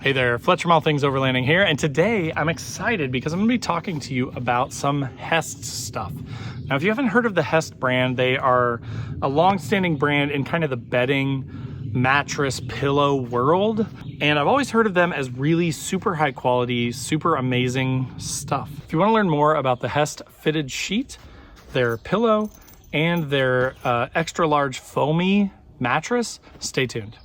Hey there, Fletcher from All Things Overlanding here, and today I'm excited because I'm going to be talking to you about some Hest stuff. Now, if you haven't heard of the Hest brand, they are a long-standing brand in kind of the bedding, mattress, pillow world, and I've always heard of them as really super high quality, super amazing stuff. If you want to learn more about the Hest fitted sheet, their pillow, and their extra large foamy mattress, stay tuned.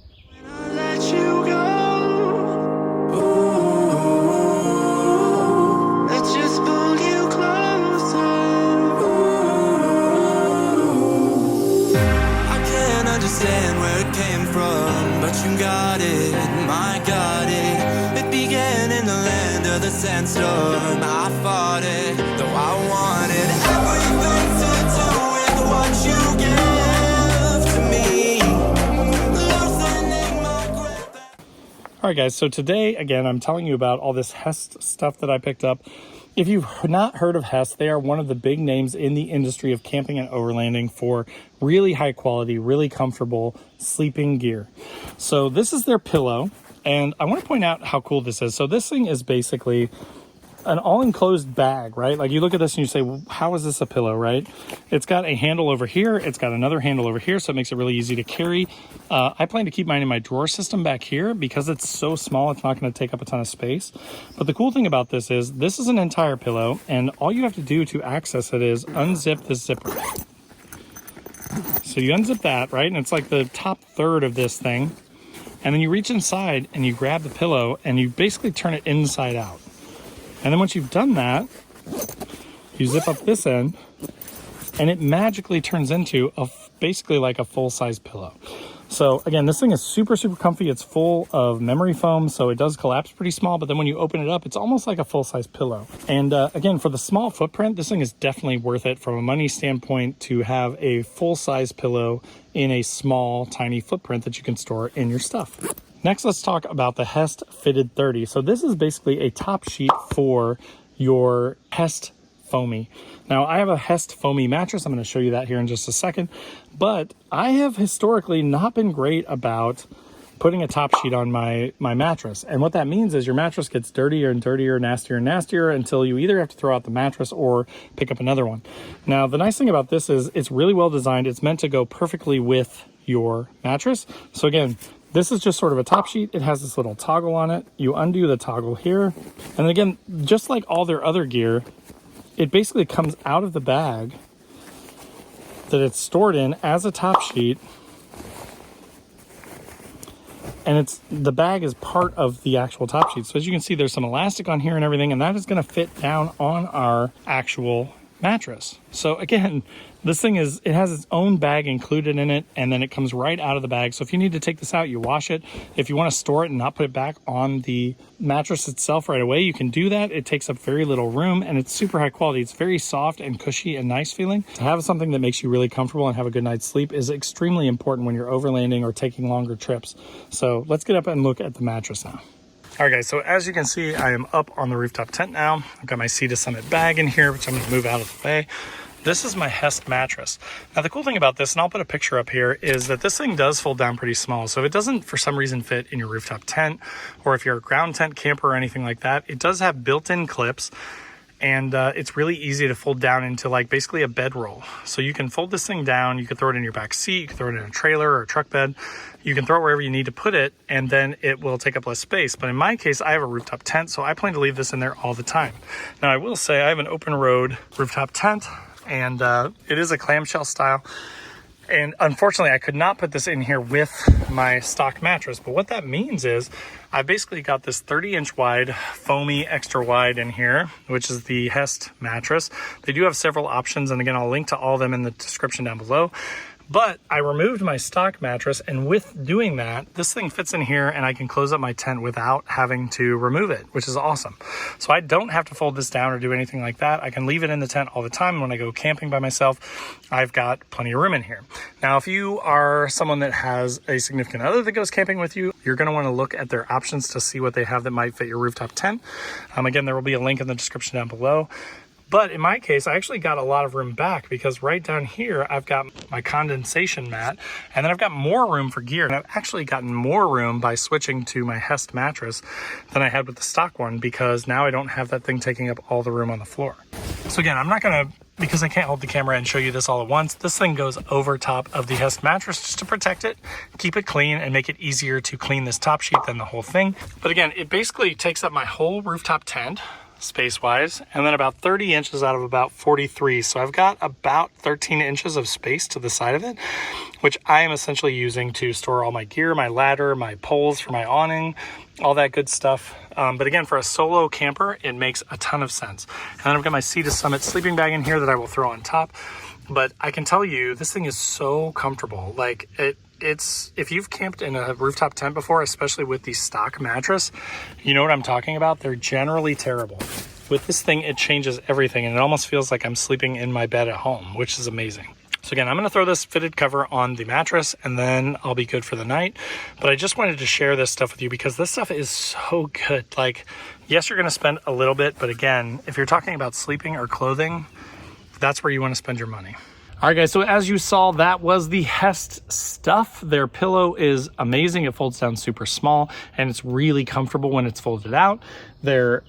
Where it came from, but you got it, my got it. It began in the land of the sandstorm. I fought it, though I wanted everything to do with what you give to me. Loosening my grip. All right, guys, so today, again, I'm telling you about all this Hest stuff that I picked up. If you've not heard of Hest, they are one of the big names in the industry of camping and overlanding for really high quality, really comfortable sleeping gear. So this is their pillow, and I want to point out how cool this is. So this thing is basically an all-enclosed bag, right? Like you look at this and you say, well, how is this a pillow, right? It's got a handle over here. It's got another handle over here, so it makes it really easy to carry. I plan to keep mine in my drawer system back here because it's so small, it's not going to take up a ton of space. But the cool thing about this is an entire pillow, and all you have to do to access it is unzip this zipper. So you unzip that, right? And it's like the top third of this thing. And then you reach inside and you grab the pillow and you basically turn it inside out. And then once you've done that, you zip up this end and it magically turns into basically like a full-size pillow. So again, this thing is super, super comfy. It's full of memory foam, so it does collapse pretty small, but then when you open it up, it's almost like a full-size pillow. And again, for the small footprint, this thing is definitely worth it from a money standpoint to have a full-size pillow in a small, tiny footprint that you can store in your stuff. Next, let's talk about the Hest Fitted 30. So this is basically a top sheet for your Hest Foamy. Now, I have a Hest Foamy mattress. I'm going to show you that here in just a second. But I have historically not been great about putting a top sheet on my mattress. And what that means is your mattress gets dirtier and dirtier, nastier and nastier until you either have to throw out the mattress or pick up another one. Now, the nice thing about this is it's really well designed. It's meant to go perfectly with your mattress. So again, this is just sort of a top sheet. It has this little toggle on it. You undo the toggle here. And again, just like all their other gear, it basically comes out of the bag that it's stored in as a top sheet. And the bag is part of the actual top sheet. So as you can see, there's some elastic on here and everything, and that is going to fit down on our actual mattress. So again, this thing it has its own bag included in it, and then it comes right out of the bag. So if you need to take this out, you wash it. If you want to store it and not put it back on the mattress itself right away, you can do that. It takes up very little room, and it's super high quality. It's very soft and cushy and nice feeling. To have something that makes you really comfortable and have a good night's sleep is extremely important when you're overlanding or taking longer trips. So let's get up and look at the mattress now. All right, guys, so as you can see, I am up on the rooftop tent now. I've got my Sea to Summit bag in here, which I'm going to move out of the way. This is my Hest mattress. Now, the cool thing about this, and I'll put a picture up here, is that this thing does fold down pretty small. So if it doesn't, for some reason, fit in your rooftop tent, or if you're a ground tent camper or anything like that, it does have built-in clips. And it's really easy to fold down into like basically a bedroll. So you can fold this thing down, you can throw it in your back seat, you can throw it in a trailer or a truck bed, you can throw it wherever you need to put it, and then it will take up less space. But in my case, I have a rooftop tent, so I plan to leave this in there all the time. Now, I will say I have an open road rooftop tent, and it is a clamshell style. And unfortunately, I could not put this in here with my stock mattress. But what that means is I basically got this 30-inch wide, foamy extra wide in here, which is the Hest mattress. They do have several options. And again, I'll link to all of them in the description down below. But I removed my stock mattress, and with doing that, this thing fits in here and I can close up my tent without having to remove it, which is awesome. So I don't have to fold this down or do anything like that. I can leave it in the tent all the time. When I go camping by myself, I've got plenty of room in here. Now, if you are someone that has a significant other that goes camping with you, you're going to want to look at their options to see what they have that might fit your rooftop tent. Again, there will be a link in the description down below. But in my case, I actually got a lot of room back because right down here, I've got my condensation mat, and then I've got more room for gear. And I've actually gotten more room by switching to my Hest mattress than I had with the stock one, because now I don't have that thing taking up all the room on the floor. So again, I'm not gonna, because I can't hold the camera and show you this all at once, this thing goes over top of the Hest mattress just to protect it, keep it clean, and make it easier to clean this top sheet than the whole thing. But again, it basically takes up my whole rooftop tent, space-wise, and then about 30 inches out of about 43. So I've got about 13 inches of space to the side of it, which I am essentially using to store all my gear, my ladder, my poles for my awning, all that good stuff. But again, for a solo camper, it makes a ton of sense. And then I've got my Sea to Summit sleeping bag in here that I will throw on top. But I can tell you, this thing is so comfortable. Like, it's if you've camped in a rooftop tent before, especially with the stock mattress, you know what I'm talking about. They're generally terrible. With this thing, it changes everything, and it almost feels like I'm sleeping in my bed at home, which is amazing. So again, I'm going to throw this fitted cover on the mattress, and then I'll be good for the night. But I just wanted to share this stuff with you because this stuff is so good. Like, yes, you're going to spend a little bit, but again, if you're talking about sleeping or clothing, that's where you want to spend your money. All right, guys, so as you saw, that was the Hest stuff. Their pillow is amazing. It folds down super small, and it's really comfortable when it's folded out. Their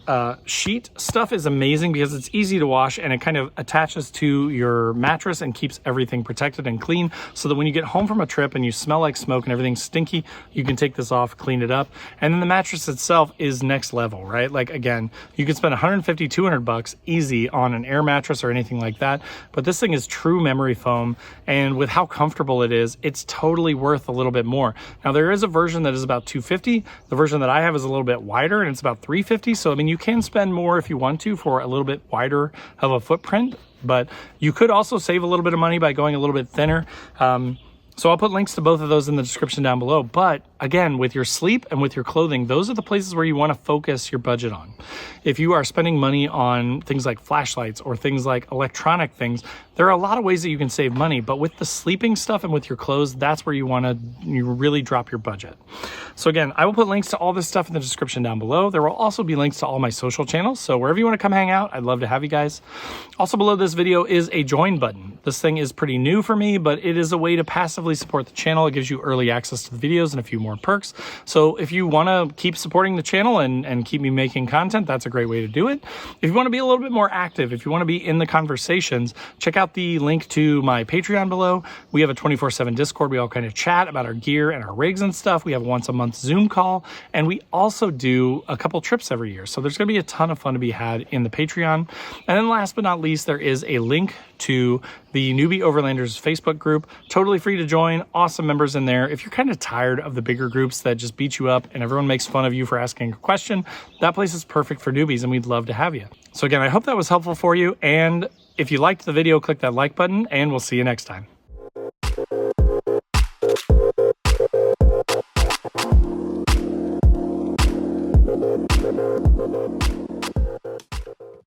sheet stuff is amazing because it's easy to wash, and it kind of attaches to your mattress and keeps everything protected and clean, so that when you get home from a trip and you smell like smoke and everything's stinky, you can take this off, clean it up. And then the mattress itself is next level, right? Like, again, you could spend 150, 200 bucks easy on an air mattress or anything like that, but this thing is true memory foam, and with how comfortable it is, it's totally worth a little bit more. Now, there is a version that is about $250. The version that I have is a little bit wider, and it's about $350. So, I mean, you can spend more if you want to for a little bit wider of a footprint, but you could also save a little bit of money by going a little bit thinner. So I'll put links to both of those in the description down below. But again, with your sleep and with your clothing, those are the places where you want to focus your budget on. If you are spending money on things like flashlights or things like electronic things, there are a lot of ways that you can save money. But with the sleeping stuff and with your clothes, that's where you want to really drop your budget. So again, I will put links to all this stuff in the description down below. There will also be links to all my social channels. So wherever you want to come hang out, I'd love to have you guys. Also below this video is a join button. This thing is pretty new for me, but it is a way to passively support the channel. It gives you early access to the videos and a few more perks. So if you want to keep supporting the channel and keep me making content, that's a great way to do it. If you want to be a little bit more active, if you want to be in the conversations, check out the link to my Patreon below. We have a 24/7 Discord. We all kind of chat about our gear and our rigs and stuff. We have a once a month Zoom call, and we also do a couple trips every year. So there's going to be a ton of fun to be had in the Patreon. And then last but not least, there is a link to the Newbie Overlanders Facebook group. Totally free to join. Awesome members in there. If you're kind of tired of the bigger groups that just beat you up and everyone makes fun of you for asking a question, that place is perfect for newbies, and we'd love to have you. So again, I hope that was helpful for you. And if you liked the video, click that like button, and we'll see you next time.